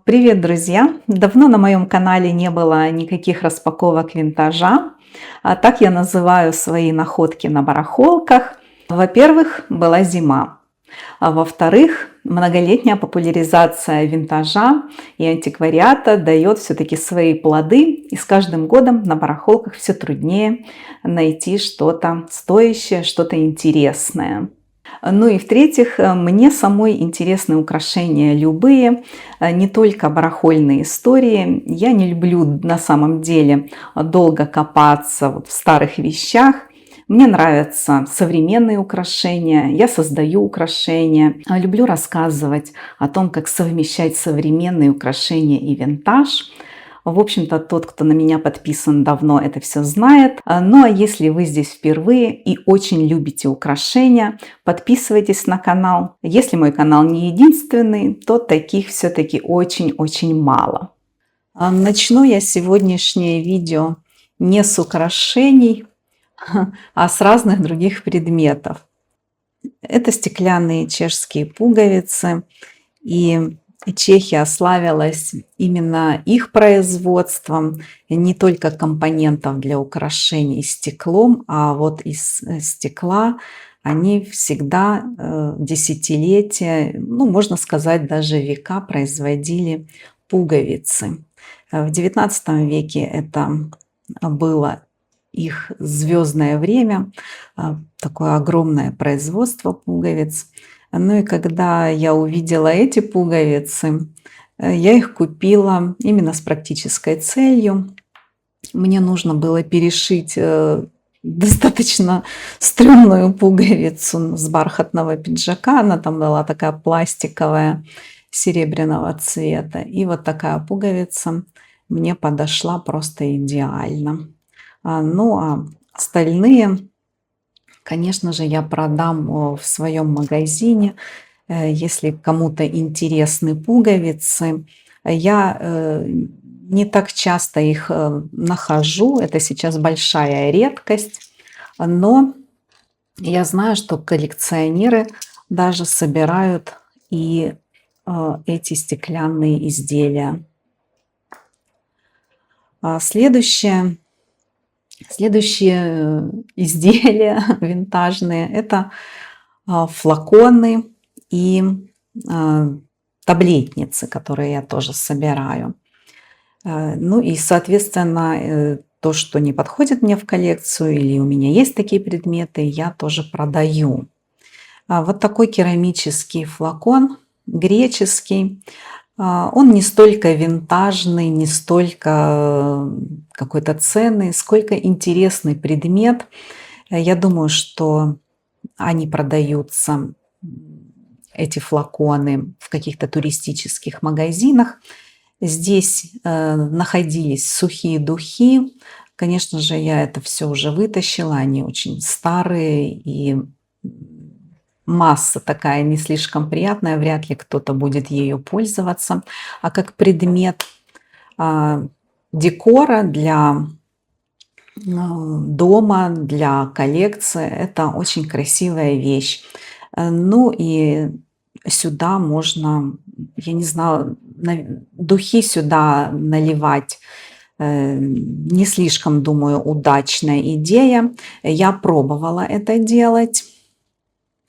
Привет, друзья! Давно на моем канале не было никаких распаковок винтажа. Так я называю свои находки на барахолках. Во-первых, была зима. А во-вторых, многолетняя популяризация винтажа и антиквариата дает все-таки свои плоды. И с каждым годом на барахолках все труднее найти что-то стоящее, что-то интересное. Ну и в-третьих, мне самой интересны украшения любые, не только барахольные истории. Я не люблю на самом деле долго копаться вот в старых вещах. Мне нравятся современные украшения, я создаю украшения. Люблю рассказывать о том, как совмещать современные украшения и винтаж. В общем-то, тот, кто на меня подписан давно, это все знает. Ну а если вы здесь впервые и очень любите украшения, подписывайтесь на канал. Если мой канал не единственный, то таких все-таки очень-очень мало. Начну я сегодняшнее видео не с украшений, а с разных других предметов. Это стеклянные чешские пуговицы, и Чехия славилась именно их производством, не только компонентов для украшений стеклом, а вот из стекла они всегда десятилетия, ну, можно сказать, даже века производили пуговицы. В XIX веке это было их звездное время, такое огромное производство пуговиц. Ну и когда я увидела эти пуговицы, я их купила именно с практической целью. Мне нужно было перешить достаточно стрёмную пуговицу с бархатного пиджака. Она там была такая пластиковая, серебряного цвета. И вот такая пуговица мне подошла просто идеально. Ну а остальные, конечно же, я продам в своем магазине. Если кому-то интересны пуговицы, я не так часто их нахожу. Это сейчас большая редкость. Но я знаю, что коллекционеры даже собирают и эти стеклянные изделия. Следующее Следующие изделия винтажные — это флаконы и таблетницы, которые я тоже собираю. Ну и, соответственно, то, что не подходит мне в коллекцию или у меня есть такие предметы, я тоже продаю. Вот такой керамический флакон, греческий. Он не столько винтажный, не столько какой-то ценный, сколько интересный предмет. Я думаю, что они продаются, эти флаконы, в каких-то туристических магазинах. Здесь находились сухие духи. Конечно же, я это все уже вытащила. Они очень старые, и масса такая не слишком приятная, вряд ли кто-то будет ею пользоваться. А как предмет декора для дома, для коллекции, это очень красивая вещь. Ну и сюда можно, я не знаю, духи сюда наливать не слишком, думаю, удачная идея. Я пробовала это делать,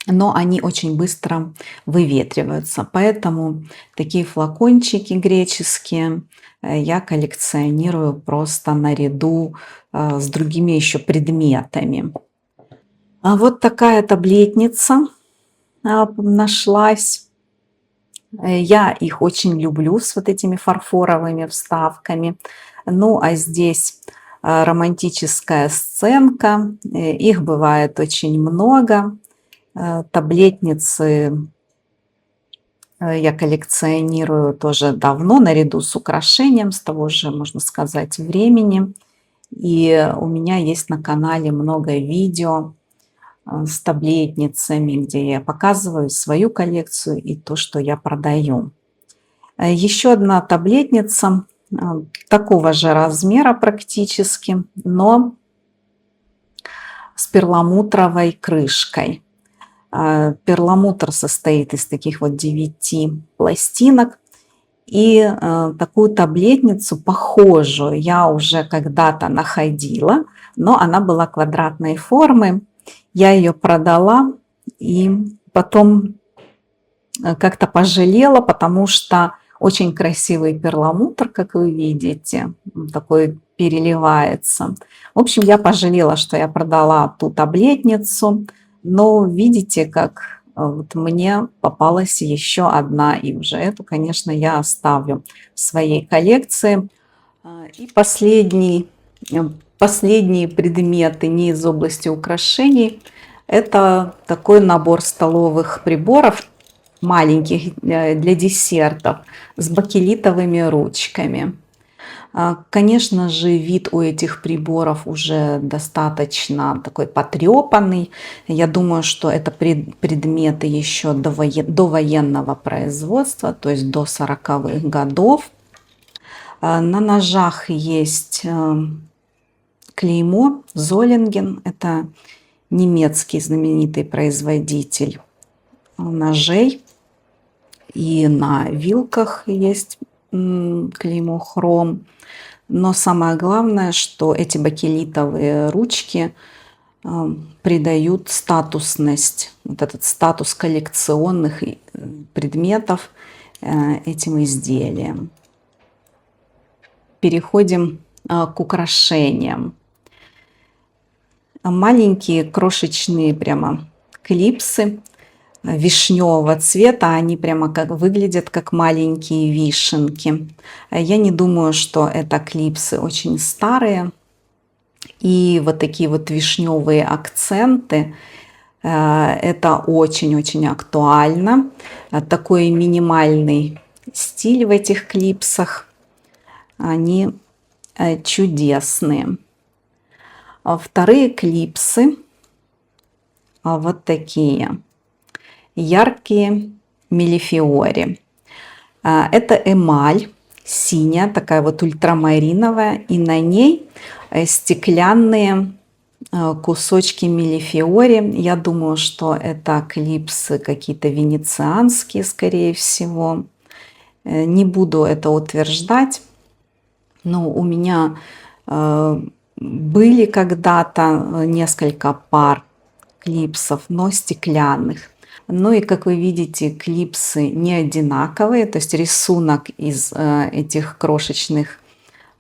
но они очень быстро выветриваются. Поэтому такие флакончики греческие я коллекционирую просто наряду с другими еще предметами. А вот такая таблетница нашлась. Я их очень люблю с вот этими фарфоровыми вставками. Ну а здесь романтическая сценка. Их бывает очень много. Таблетницы я коллекционирую тоже давно, наряду с украшением, с того же, можно сказать, времени. И у меня есть на канале много видео с таблетницами, где я показываю свою коллекцию и то, что я продаю. Еще одна таблетница такого же размера практически, но с перламутровой крышкой. Перламутр состоит из таких вот 9 пластинок. И такую таблетницу похожую я уже когда-то находила, но она была квадратной формы. Я ее продала и потом как-то пожалела, потому что очень красивый перламутр, как вы видите, такой переливается. В общем, я пожалела, что я продала ту таблетницу, но видите, как вот мне попалась еще одна, и уже эту, конечно, я оставлю в своей коллекции. И последние предметы не из области украшений. Это такой набор столовых приборов маленьких для десертов с бакелитовыми ручками. Конечно же, вид у этих приборов уже достаточно такой потрепанный. Я думаю, что это предметы еще довоенного производства, то есть до 40-х годов. На ножах есть клеймо Золинген. Это немецкий знаменитый производитель ножей. И на вилках есть клеймо хром. Но самое главное, что эти бакелитовые ручки придают статусность, вот этот статус коллекционных предметов этим изделиям. Переходим к украшениям. Маленькие крошечные прямо клипсы вишневого цвета, они прямо как выглядят как маленькие вишенки. Я не думаю, что это клипсы очень старые. И вот такие вот вишневые акценты, это очень-очень актуально. Такой минимальный стиль в этих клипсах. Они чудесные. Вторые клипсы вот такие. Яркие мелифиори. Это эмаль синяя, такая вот ультрамариновая, и на ней стеклянные кусочки мелифиори. Я думаю, что это клипсы какие-то венецианские, скорее всего. Не буду это утверждать, но у меня были когда-то несколько пар клипсов, но стеклянных. Ну и, как вы видите, клипсы не одинаковые, то есть рисунок из этих крошечных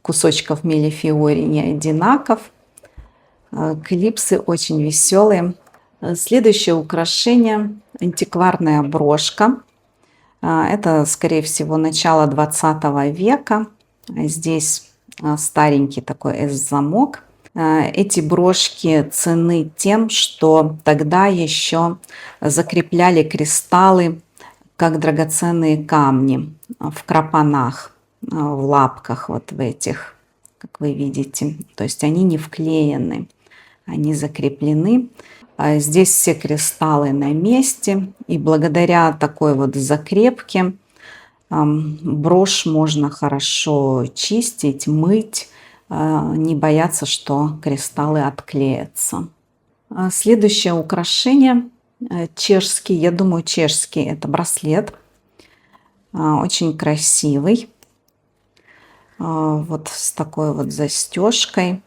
кусочков мелифиори не одинаков. Клипсы очень веселые. Следующее украшение – антикварная брошка. Это, скорее всего, начало 20 века. Здесь старенький такой S-замок. Эти брошки ценны тем, что тогда еще закрепляли кристаллы как драгоценные камни в крапанах, в лапках вот в этих, как вы видите. То есть они не вклеены, они закреплены. Здесь все кристаллы на месте, и благодаря такой вот закрепке брошь можно хорошо чистить, мыть, не бояться, что кристаллы отклеятся. Следующее украшение чешский, я думаю, чешский, это браслет, очень красивый, вот с такой вот застежкой,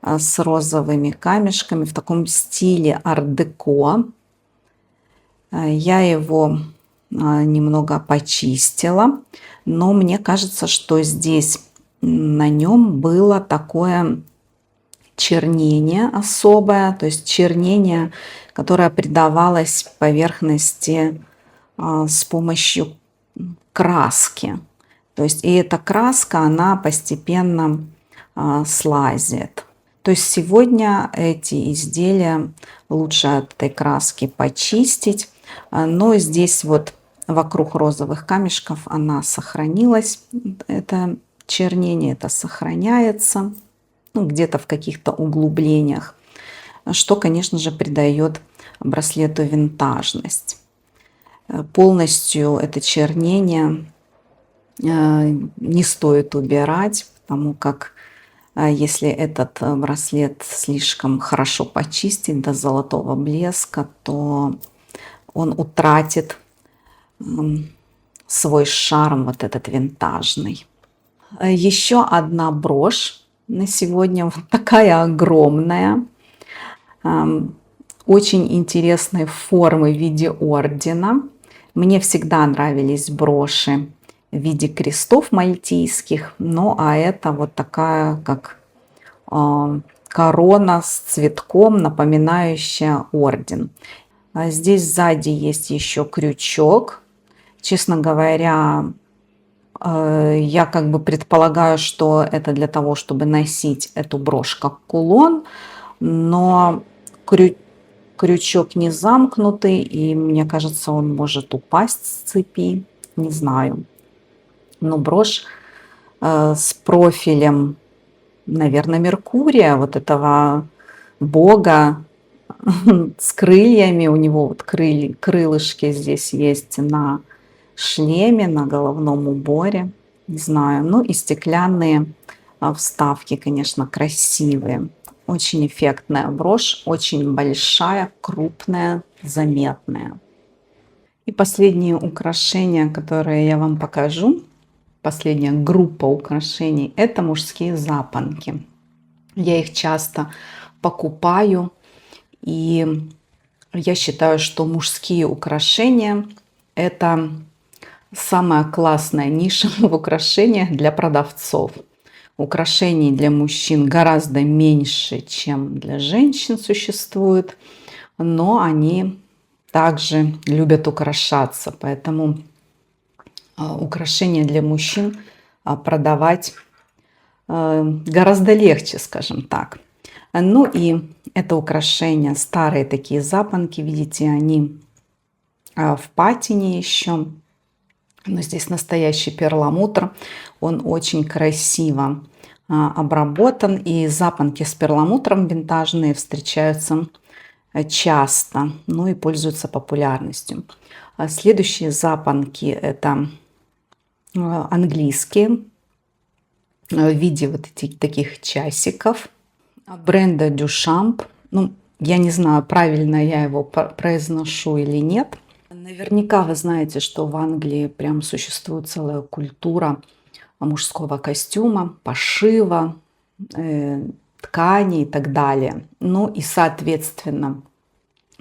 с розовыми камешками в таком стиле ар-деко. Я его немного почистила, но мне кажется, что здесь на нем было такое чернение особое, то есть чернение, которое придавалось поверхности с помощью краски. То есть и эта краска, она постепенно слазит. То есть сегодня эти изделия лучше от этой краски почистить, но здесь вот вокруг розовых камешков она сохранилась, это чернение, это сохраняется, ну, где-то в каких-то углублениях, что, конечно же, придает браслету винтажность. Полностью это чернение не стоит убирать, потому как если этот браслет слишком хорошо почистить до золотого блеска, то он утратит свой шарм вот этот винтажный. Еще одна брошь на сегодня, вот такая огромная, очень интересной формы в виде ордена. Мне всегда нравились броши в виде крестов мальтийских, ну а это вот такая как корона с цветком, напоминающая орден. Здесь сзади есть еще крючок. Честно говоря, я как бы предполагаю, что это для того, чтобы носить эту брошь как кулон, но крючок не замкнутый, и мне кажется, он может упасть с цепи, не знаю. Но брошь с профилем, наверное, Меркурия, вот этого бога с крыльями. У него вот крылышки здесь есть на шлеме, на головном уборе. Не знаю. Ну и стеклянные вставки, конечно, красивые. Очень эффектная брошь, очень большая, крупная, заметная. И последнее украшение, которое я вам покажу, последняя группа украшений, это мужские запонки. Я их часто покупаю, и я считаю, что мужские украшения – это самая классная ниша в украшениях для продавцов. Украшений для мужчин гораздо меньше, чем для женщин существует, но они также любят украшаться, поэтому украшения для мужчин продавать гораздо легче, скажем так. Ну и это украшения, старые такие запонки, видите, они в патине еще. Но здесь настоящий перламутр, он очень красиво обработан. И запонки с перламутром винтажные встречаются часто, ну и пользуются популярностью. Следующие запонки это английские в виде вот этих таких часиков бренда Duchamp. Ну, я не знаю, правильно я его произношу или нет. Наверняка вы знаете, что в Англии прям существует целая культура мужского костюма, пошива, ткани и так далее. Ну и, соответственно,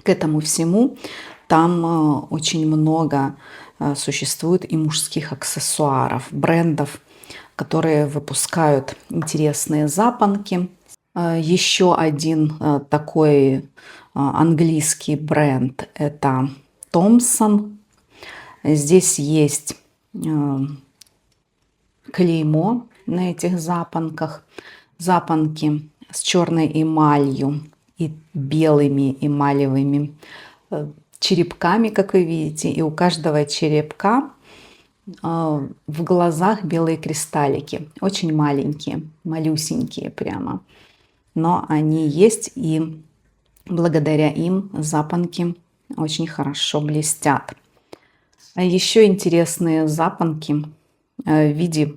к этому всему там очень много существует и мужских аксессуаров, брендов, которые выпускают интересные запонки. Еще один такой английский бренд – это Thomson. Здесь есть клеймо на этих запонках. Запонки с черной эмалью и белыми эмалевыми черепками, как вы видите. И у каждого черепка в глазах белые кристаллики. Очень маленькие, малюсенькие прямо. Но они есть, и благодаря им запонки очень хорошо блестят. А еще интересные запонки в виде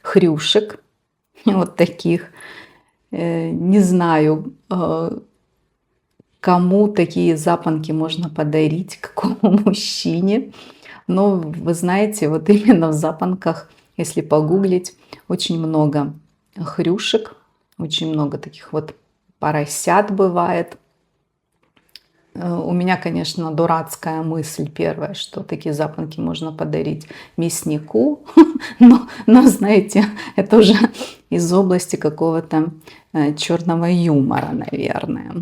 хрюшек. Вот таких. Не знаю, кому такие запонки можно подарить, какому мужчине. Но вы знаете, вот именно в запонках, если погуглить, очень много хрюшек, очень много таких вот поросят бывает. У меня, конечно, дурацкая мысль первая, что такие запонки можно подарить мяснику, но знаете, это уже из области какого-то черного юмора, наверное.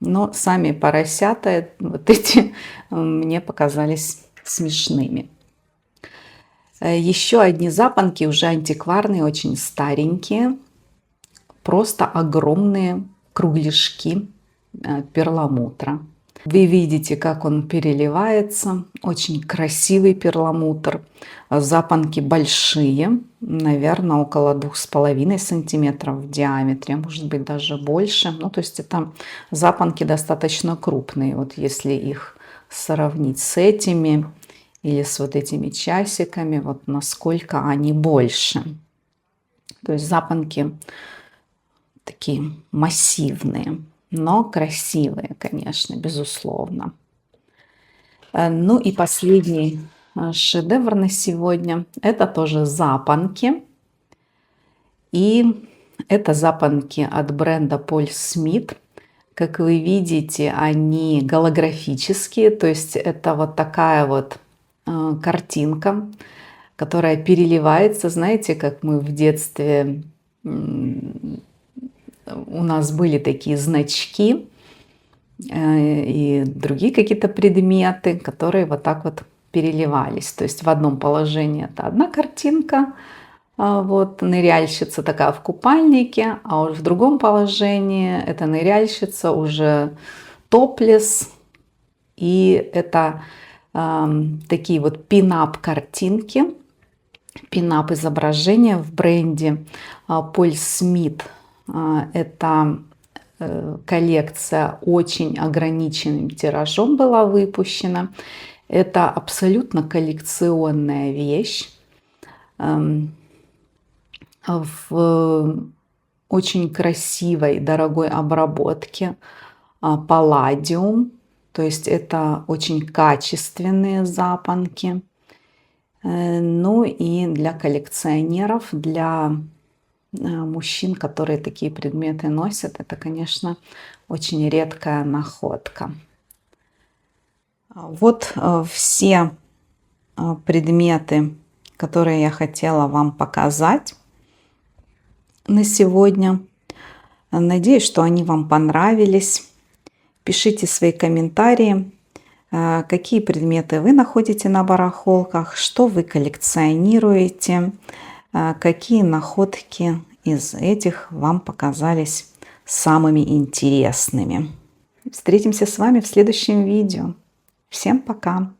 Но сами поросята вот эти мне показались смешными. Еще одни запонки, уже антикварные, очень старенькие, просто огромные кругляшки перламутра. Вы видите, как он переливается. Очень красивый перламутр. Запонки большие, наверное, около 2,5 сантиметров в диаметре, может быть, даже больше. Ну, то есть это запонки достаточно крупные. Вот если их сравнить с этими или с вот этими часиками, вот насколько они больше. То есть запонки такие массивные, но красивые, конечно, безусловно. Ну и последний шедевр на сегодня. Это тоже запонки. И это запонки от бренда Paul Smith. Как вы видите, они голографические, то есть это вот такая вот картинка, которая переливается. Знаете, как мы в детстве, у нас были такие значки и другие какие-то предметы, которые вот так вот переливались. То есть в одном положении это одна картинка, вот ныряльщица такая в купальнике, а уж в другом положении эта ныряльщица уже топлес. И это такие вот пин-ап картинки, пин-ап изображения в бренде Paul Smith. Это коллекция очень ограниченным тиражом была выпущена. Это абсолютно коллекционная вещь. В очень красивой, дорогой обработке палладиум. То есть это очень качественные запонки. Ну и для коллекционеров, для мужчин, которые такие предметы носят, это, конечно, очень редкая находка. Вот все предметы, которые я хотела вам показать на сегодня. Надеюсь, что они вам понравились. Пишите свои комментарии, какие предметы вы находите на барахолках, что вы коллекционируете, какие находки из этих вам показались самыми интересными. Встретимся с вами в следующем видео. Всем пока!